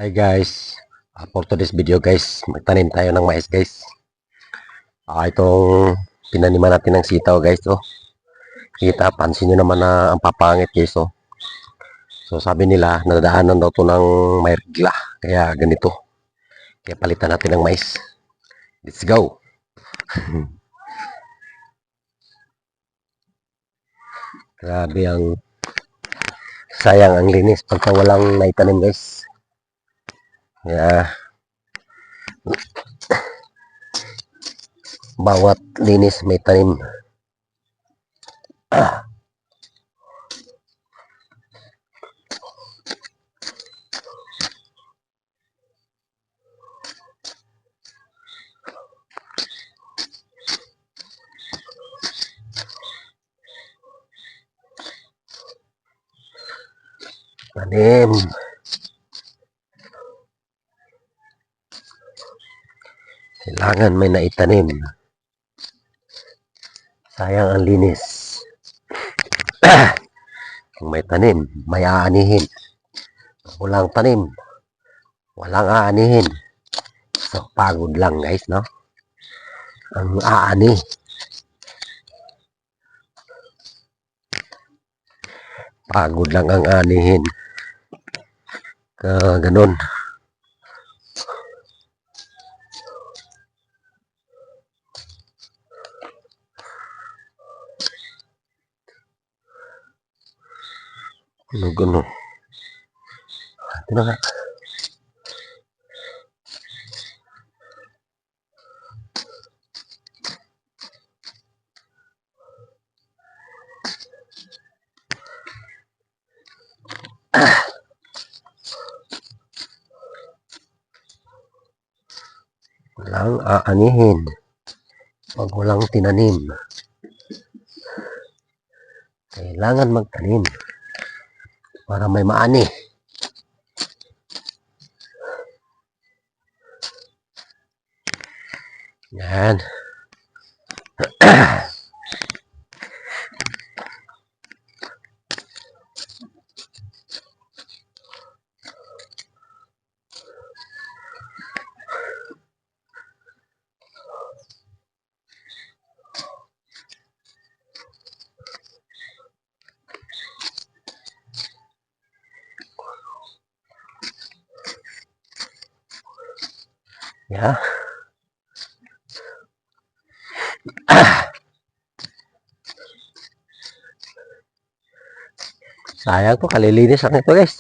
Hi guys, for today's video guys, magtanim tayo ng mais guys. Itong pinaniman natin ng sitaw guys. Oh. Kita, pansin nyo naman na ang papangit guys. Oh. So sabi nila, nadaanan daw to ng may regla. Kaya ganito. Kaya palitan natin ng mais. Let's go! Grabe ang sayang ang linis pagka walang naitanim guys. Kaya bawat linis may tanim. Tanim. Kailangan may naitanim. Sayang ang linis. Kung may tanim, may aanihin. Walang tanim, walang aanihin. So, pagod lang guys, no? Ang aani. Pagod lang ang aanihin. Ganun. Ganun. Ito na nga. Walang aanihin. Pag walang tinanim. Kailangan magtanim. Para may maani. Yan. Yeah. Sayang to, kalilinis lang ito guys.